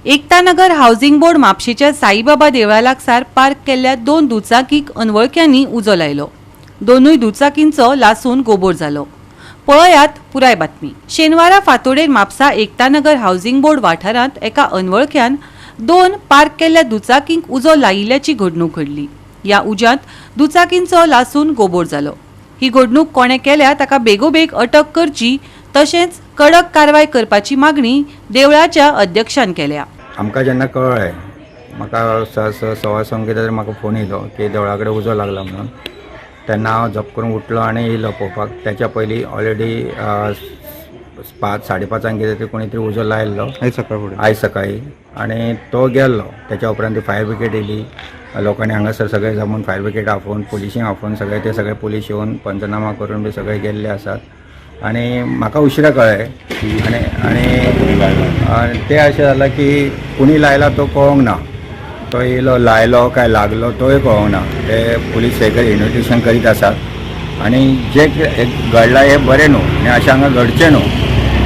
Ekta Nagar housing board म्हापशेच्या Saibaba Deola लागसार park केल्ल्या 2 दुचाकीक अनवळख्यांनी उजो लायलो। दोनूय दुचाकींचो लासून गोबोर जालो। पळयात पुराय बातमी। शेनवारा फांतोडेर म्हापसा एकतानगर हाऊसिंग बोर्ड वाठारांत एका अनवळख्यान 2 पार्क केल्ल्या दुचाकींक उजो लायिल्ल्याची घडणूक घडली। या उज्यांत दुचाकींचो लासून गोबोर जालो। ही घडणूक कोणे केल्या ताका बेगोबेग अटक करची तशेंच कडक कारवाय करपाची मागणी देवळाच्या अध्यक्षान केल्या। आमकां जेन्ना कळ्ळें म्हाका सवा संक कितें तरी म्हाका फोन येयलो की देवळा कडेन उजो लागला म्हणून। तेन्ना हांव झप करून उठलो आनी येयलो पळोवपाक। त्याच्या पयलीं ऑलरेडी 5:30 कितें तरी कोणी तरी उजो लायल्लो आयज सकाळी आनी तो गेल्लो। त्याच्या उपरांत ती फायर ब्रिगेड येयली, लोकांनी हांगासर सगळे जमून फायर ब्रिगेड आफोवन पोलिसींक आफोवन सगळे पोलीस येवन पंचनामा करून बी सगळे गेल्ले आसात। आनी म्हाका उशिरा कळ्ळें आनी तें अशें जालां की कुणी लायला तो कळोंक ना। तो येयलो लायलो काय लागलो तोय कळोंक ना। ते पुलीस इन्व्हेस्टिगेशन करीत आसात आनी जे घडलां हें बरें न्हू आनी अशें हांगा घडचें न्हू,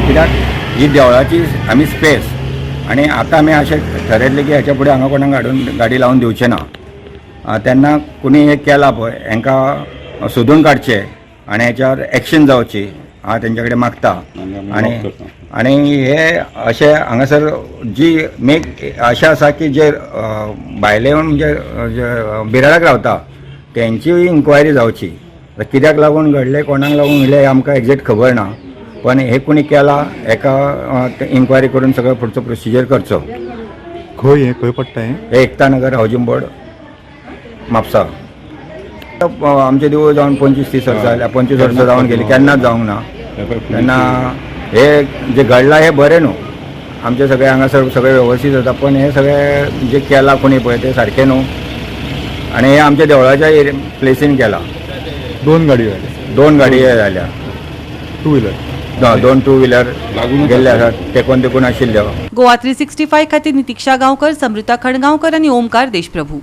कित्याक ही देवळाची आमी स्पेस आनी आतां आमी अशें ठरयल्लें की हेच्या फुडें हांगा कोणाक गाडी लावन दिवचें ना। तेन्ना कुणी हें केलां पळय हांकां सोदून काडचें आनी हेच्यावर एक्शन जावची हांव तेंचे कडेन मागता। आनी हे अशें हांगासर जी अशें आसा की जे भायले म्हणजे बिराडाक रावता तेंची इन्क्वायरी जावची। कित्याक लागून घडलें कोणाक लागून घडलें हें आमकां एक्झॅक्ट खबर ना, पण हे कुणी केला हेका इन्क्वायरी करून सगळो फुडचो प्रोसिजर करचो। खंय पडटा हे एकतानगर हाऊसिंग बोर्ड म्हापसा। आमचे देवूळ जावन 25-30 वर्सां जाल्या, 25 वर्सां जावन गेली, केन्नाच जावंक ना। तेन्ना हे जे घडलां हें बरें न्हू, आमचे सगळे हांगासर सगळे वेवस्थीत जाता, पण हे सगळे जे केलां कोणी पळय ते सारकें न्हू आनी हे आमच्या देवळाच्या प्लेसीन केलां। 2 गाडयो 2 गाडयो जाल्या, 2 व्हिलर 2 टू व्हिलर गेल्ले आसात, तेकून आशिल्ल्यो। गोवा 365 खातीर नितीक्षा गांवकर, समृता खणगांवकर आनी ओमकार देशप्रभू।